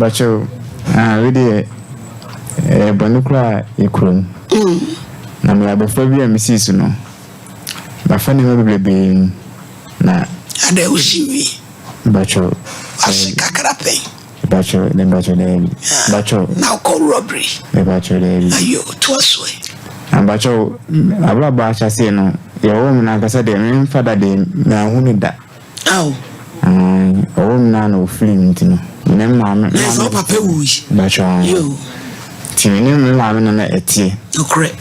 Bacho, really, Bonukra, Ekron. Na before Mrs. No. My friend will be na. And I wish you. Bacho, Bacho, the Bacho, now call robbery. The Bacho, you twice way. And Bacho, I will bash as you know. Your woman, like I said, the father, they now who need that. Oh, a woman, no feeling to know. Mamma, there's no papa wish. Bacho, you. Timmy, mamma, a tea. No correct.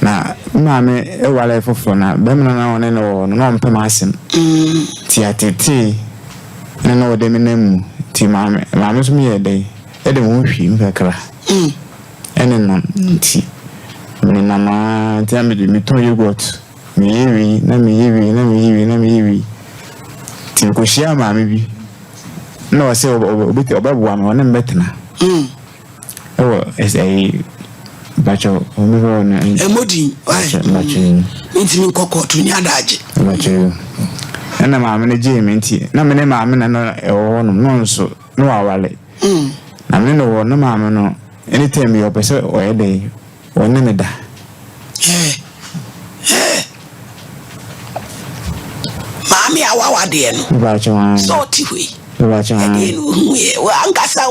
Na mama e wale fofo na bemna na one no no mpem asem ti atete na no de menam ti mama so me yede e de won hwi mfakra ene no ti me na ma ti am de me to yogurt me yewi ti ko shia mama bi na o se obeti obabuwa me wona mbetena Bacho, Emodi, Intimate Coco to Nyadaji. Bacho, and a mamma Jimmy, no many mamma and no so, no hourly. I mean, no mamma, no, any time you opposite or a day, or none da. Mammy, our dear, Bacho, so tiwi. Bacho, Ankasa,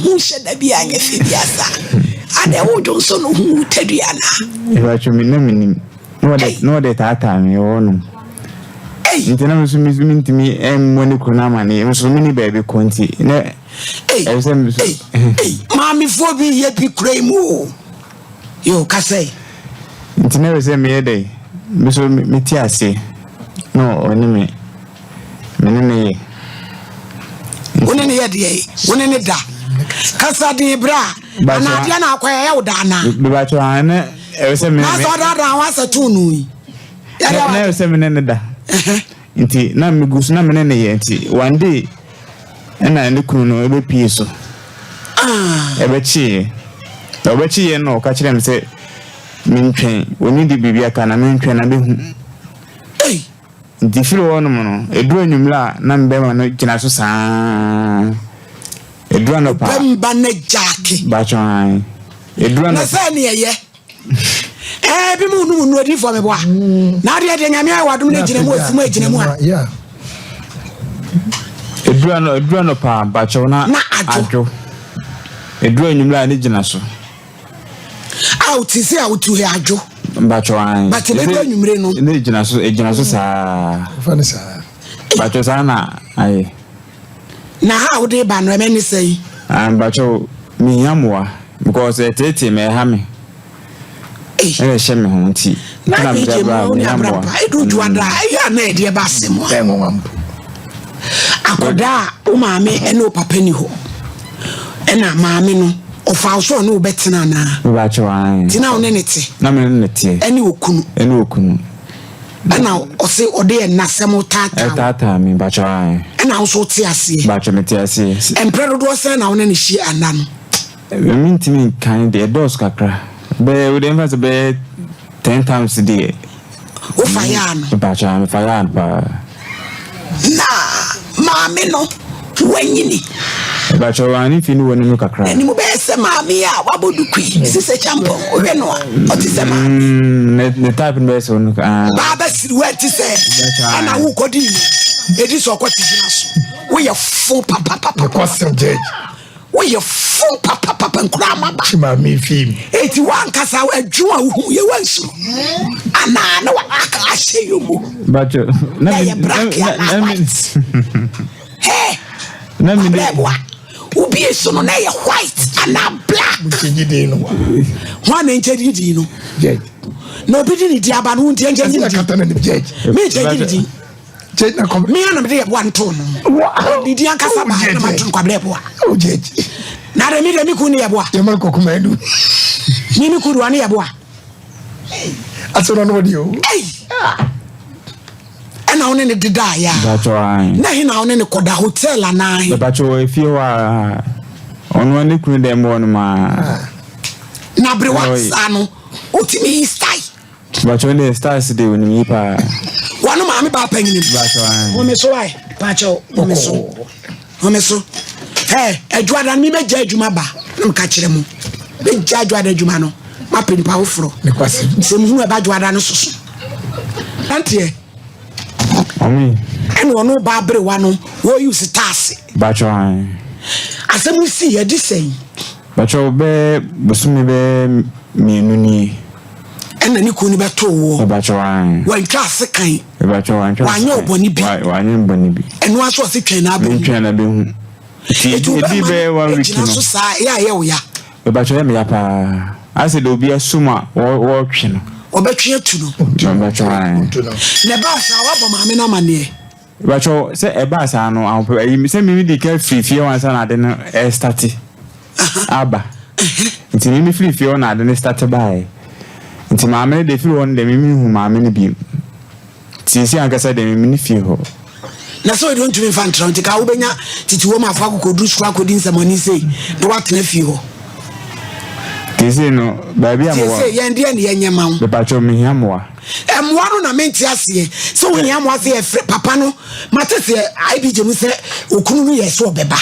who said that be a fidiasa. And I would also know who Tediana. If I should be naming no that time, you own. Hey, it never mean to me, and when you could name so many baby quantity. Hey, Mammy, for me, yet be cremo. You can say it never send me a day. Miss Mitiasi. No, enemy. Many. One in the day, one in the da. Casa de bra. Anadiana kwa ya dana. Bacho ane eweseme. Na so dada wasa tunu. Ya eweseme ne da. Nti na migusu na mene ne ye nti one day na ne kunu no ebe pie so. Ebechi ye no ka kire me se mentwen oni di bibia ka na mentwen na behu. Nti firo wono no eduro nyumla na mbema no gina so saa. Edruano pa. Bemba ne jaki. Bacho ai. Edruano. Na sa ne ye. Bi mu nu odi fo me boa. Na de nyame ai wadum ne gina mu afumu agina mu a. Yeah. Edruano pa bacho na ajo. Edruano nyumla ne gina so. Out isi out he ajo. Bacho ai. But edruano nyumre no. Ne gina so sa. Fani sa. Bacho sa na ai. Na how dey ba no me say bacho mi yamwa because tete me ha me e she me ho nti na me da ba mi yamwa e do juada ya na e de ba semo akoda o ma me e no papa ni ho e na ma me no o fa so no betina na bacho an ti na o ne te na me ne te e ni okunu ana o se o de na semo tata mi bacho an na also ti ase bacho me ti ase empredo do se na wona ne hie ana no me kind the dos kakra be we dem fast be 10 times a day o fire no bacho me fire pa na maame no wanyini bacho ani finu woni no kakra ani mo be se maame a wabodukui se champion o hwe no o ti se maame ne type no be so no baba siriwa ti se ana wo kodi edi so kwati gina so we ye full papa question judge we ye full papa nkura maba chima me film eti wan kasa adwuma hu ye wansu ana na wa aka ahye yomo bacho na ubi eso no na ye white and black nchejide no wa na nchejide no judge no bi di di aba no nti nchejide katana ni judge me nchejide judge na come me na me dey one ton no di ankasa ba na matun kwa blebo o judge na re mi ku ni yebo a ye mal ko kuma edu mi ku ruwa ni yebo a asoro no dio na one ne dida ya bacho ai na hi na one ne koda hotel anai bacho e fi wa onu ne kunu dem won ma na brewa sano otimi style bacho ne stars de woni mi pa wanu ma mi ba panyin bacho ai o me so ai bacho o me so adwada me be gya adwuma ba na ka kire mu be gya adwada adwuma no ma pe nipa wofro ne kwase se mu hu e ba adwada no soso antie ami ene wono ba bere wa no wo use tasse ba chwan asemu si ye di sen ba cho be busumi be mienu ni ena ni ko ni be to wo ba chwan wa ntwa ase kan ba chwan wa nya oboni bi wa nya oboni bi eno aso se twen na be twen na be hu edi be 1 week no so sa ya wo ya ba cho me ya pa ase do bi asuma wo twe no obetwe atu no ba chwan ne ba sa wa bo maame na mane ba cho se e ba sa no an pe se mi di ka fifie wan sa na de no start aba nti mi fifie na de no start by nti maame de feel won de mi hu maame ne bi si ankasa de mi ni fie ho na so don't me fan tronti ka wo benya titi wo ma fa ko du sukwa ko din samoni sei do watena fie ho tisi no ba bia mo tisi ye ndie ne yenyema wo be pa cho mi hiamoa emwa no na menti ase so wo hiamoa se e papa no matese ibj mu se okunu no yeso obeba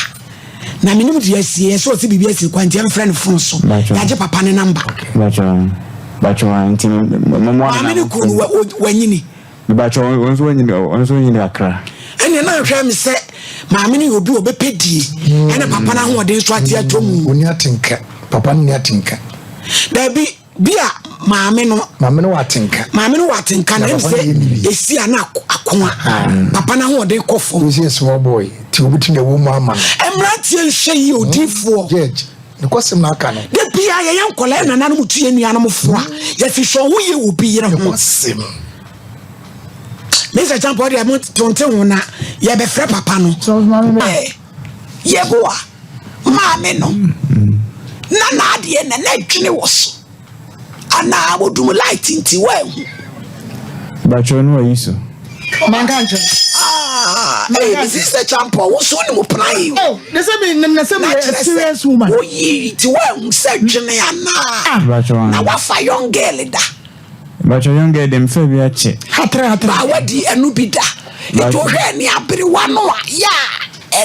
na minim de asie so se bibia se kwante em friend phone so ya je papa ne number ba cho anti mo mo na me ko wanyini ba cho onzo nyini akra ene na hwa me se maame ne obi obepedie ene papa na ho de so ate atom oni atenka papa ni atenka da bia maame no watenka na se esi ana akoma papa na ho de kofo we see small boy ti obuti na wo mu ama emra tie hwe yi odifo judge ne kwasem na aka no de bia ye yankola na nanu mutu ye nua no mfoa ye fi hwe wo ye obi ye no kwasem Mr. Champo de amount tonte wona ye be frɛ papa no ye boa maame no na ade na adwene wo so ana abodum light nti wa hu ba cho no ayiso manganjo Mr. Champo wo so ni mo plan yi they say me serious woman o yi ti wa hu se adwene ana ba cho na wa fa young girl da ba cho young girl dem fa bi ache hatra ba wadi enu bi da eto hwe ni abere wa no ya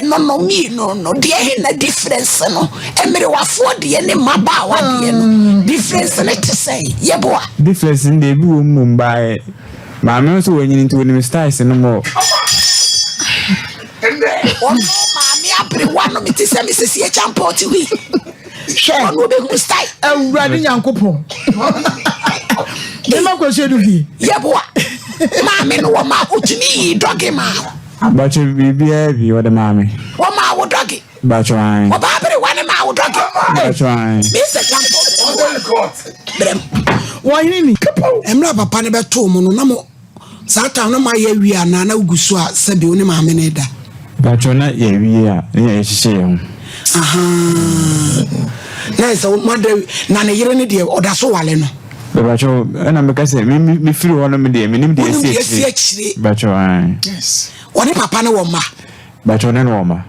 no mi no de he na difference no emere wafo de ne maba wa de no difference na te say yeboa difference nde bi wo mumbai ma me so wanyini nti woni styles no mo ono ma mi abere wa no mi te say mi sisi e champort wi share no be hu style awurade nyankopon dem ko shedu fi yeboa ma me no wa ma otumi doge ma ba cho bibia bi wo de maame wo ma wo doge ba cho an wo ba abere wa ne ma wo doge ba cho an Mr. Champort brem wo yini emra papa ne beto mo no na mo satan no ma ye wi ana na ugusu a sebe oni ma me ne da ba cho na ye wi a ne ye hihye ye aha na so mother na ne yire ne de oda so wale no ba cho na me ka se mi firi ho no me de me nim de esi akire ba cho an yes oni papa ne wo ma ba cho ne no ma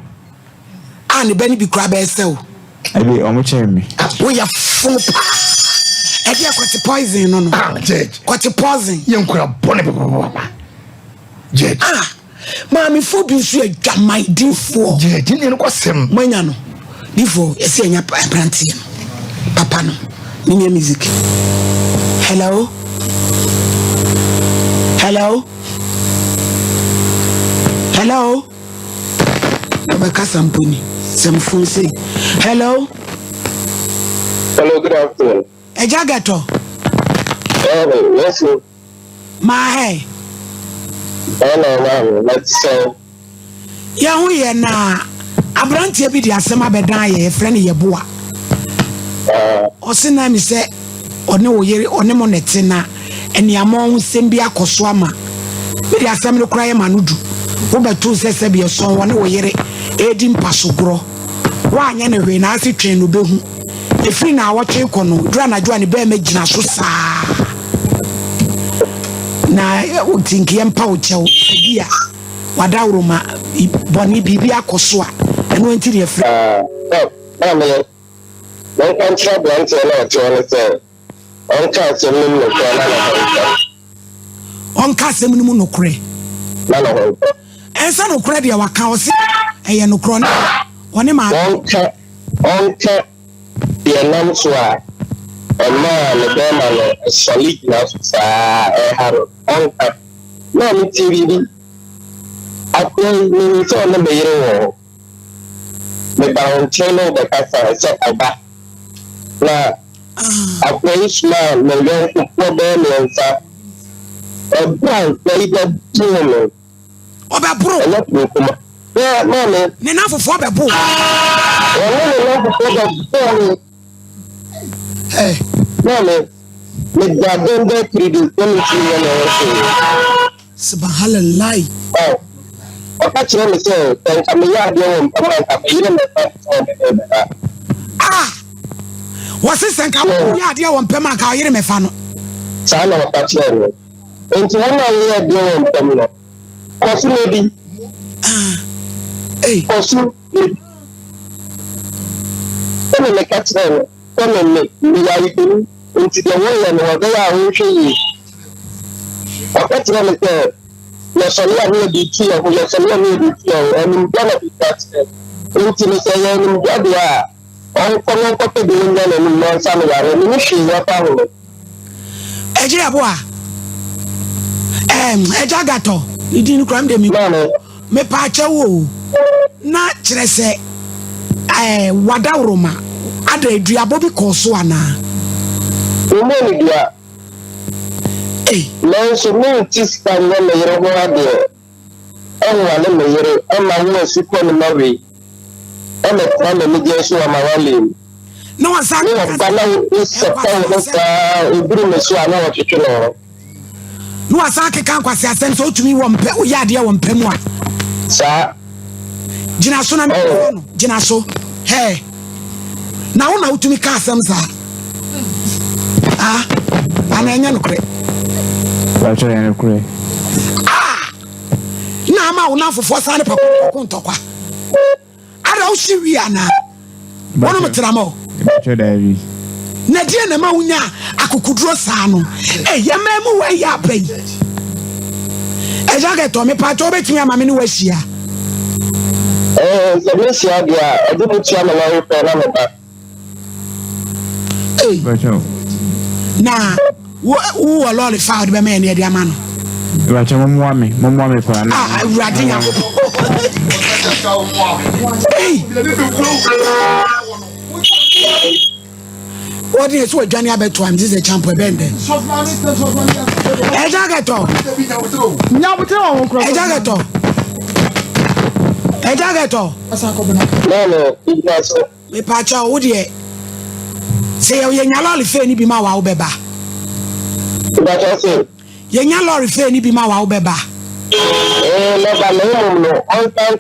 ani bani bi kura be sew abi o mo che mi wo ya fun pa e dia kwati poison no judge kwati poison ye nkura bone papa judge ma mi fo bi su adwamai difo judge ni kwasem manya no difo esi anya plantie papa no ni music hello Baka Samponi. Some phone say. Hello, good afternoon. Ejagato. Yes, sir. My hey. No, let's say. Ya hu ye na abrantie bi di asema bedan ye friend ye boa. O se na mi se one wo yere one mo nete na eniamo hu sem bi akoso ama. Bi di asem no kra ye manudu. Wo betu se bi so one wo yere edi mpasogro. Wa anya ne hwe na ase twen no behu. Efiri na awotwe kono dura na dua ne be ma gina so saa. Na o tinki empa o chew bia wadawro ma boni bibia akoso a eno ntiri efiri. Don't control blunt and to understand. On cast a minute On cast a minimum no cray. None of them. And son of credit our cows, a no cron. One ma. Onka the announcement. A man, a man, a solid now, onka. No, me TV. I play me on the mayor. Me bound channel the casa set about. Now, I play small, me young people, a brown play the channel. Oba bro. I let me come. Yeah, no, Nena for the bro. Hey, no, me garden the credit. Subhanallah. Oh, what you want to say? Thank you. Ah, what's this? And come on, yeah, dear one pema ka yire me fa no. Sa na what you want. Enti one na we dey on pema. Kosu no bi. Hey, kosu. Come me catch them. Come me ya ibu. Enti the one na we dey a wo hwe yi. What you want to say? Yes, I know the tree of yes, I know the tree, and I'm gonna be that. Until say, I'm gonna all come up to the window and no family, and you see your family. Eje aboa. Eja gato. You didn't cram them. Me pa chewo. Na kire se wada roma. Ada eduabo bi koso ana. Umoni dia. No, so no, just stand when the year there. And one year, and my woman is equal to Mary. And the time of the Jesu of my limb. No one sang is a bring a so I know what you know. No one sang a canquas, I sent so to me one yadia one pemoa. Sir Jinasona, Jinaso, hey. Now to me castle, sir. Ah, and I know. Ah, now I'm out now for 4 Sunday. I don't see we are now. One of the Tramo. Nadia Namaunia, I could draw Sano. Hey, ya memo where ya pay. As I get to me, part of it, I'm in West here. The Miss Yadia, I didn't channel out for hey, now. Who are lolly found by many of the man? Mommy, ah, ratting out. What is what Johnny Abbott time? This is a champ bend. Ejagato. no, it was me pacha Woody. Say, oh, you're lolly fanny be my wow beba. Yenya lorry fe ni bi ma wa obeba no ba no on time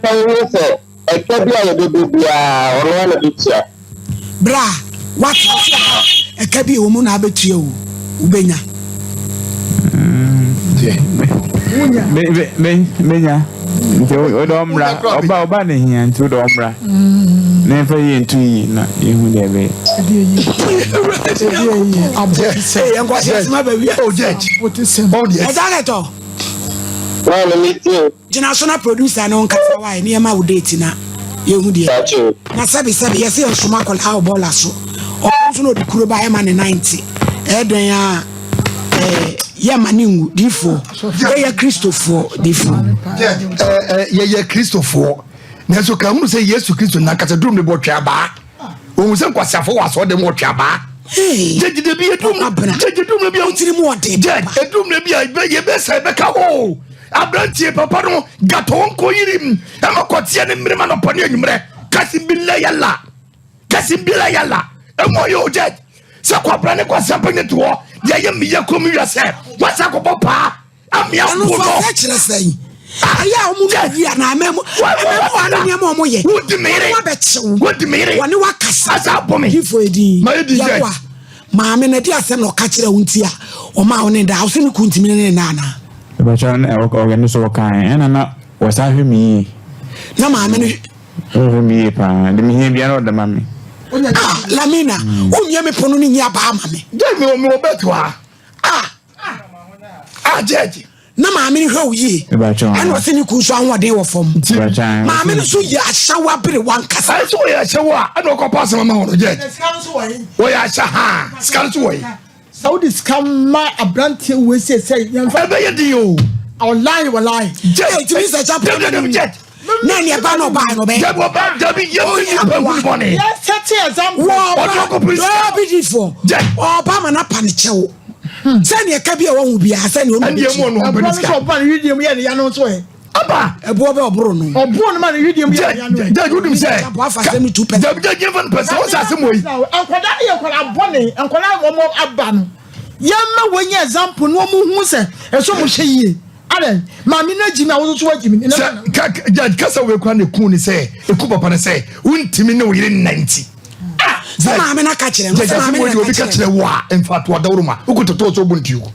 say e ke bia ye do bia ono na bitia bra what e ke bi o mu na betua o ubenya Benya. Odomra, oba ne hia nti odomra. Na fa yi ntu yi na ehu de be. Hey, I'm going to say, oh, Judge, what is it? Exactly. Well, me too. National producer, no one near my date now. You dear. Now, Sabi, yes, you're so much how ball so. Also, know the crew by man in 90. Edwin, Yamanu, Defo, Christopher, Defo. Yeah, Christopher. Naso kamu say yes to Christo na katadrum de bochaba. O se kwasa fo waso de mochaba. Hey, Jeje de bi edum na jeje dum na bi ontiri mu ode. Jeje edum na bi be ye be sai be ka ho. Abrantie papa no gato nko yirim. E makotie ne mrema no pone anwumre. Kasim billa yalla. E mo yo jeje. Se kwa brane kwa sampanye to ho. Ye ye mi ye komi yase. Wasa ko papa. Amia ko no. Aya omuya na amemu anu nyama omoye wodimire woni wakasa azabome hifo edi yawa maame na di asem na okakira wuntia o ma woni da awse ni kuntimi ne nana ba cha na organize kan ena na wasahwe mi na maame ne mi pa de mi hia bia na odama mi lamina umye me pono ni nya ba ama me je mi o beto jeje na maame ni hwe oyi and was ni ku so anwode wo fom maame ni so ya shawa bere wankasa so ya shawa and o ko pass mama ho je wo ya sha ha scan so wo Saudi scam ma abrante we say yamfa be ye di o online wallahi je ti mi se cha problem na ni ba no ba no be Dabi ye ba good morning yes set example wo be di for ba ma na pa ne chewo sani e ka bia wo hu bia sani o and ye mo no ba so ba ne video ye ne ya no so e aba ebo be obro no ma ne video ye ya no je good me say ba fa 72 pesos je given person o sa se mo yi enkoda ye kola bone enkoda mo aba no yamma wonye example no mo hu se eso mo hye ale maami na jimi awo so wajimi na kasa we kwa ne ku ni say eku papa ne say untimi ne wo yire 90 maami na ka kire maami na ka kire wo in fact wa dawruma ukutoto so buntiyo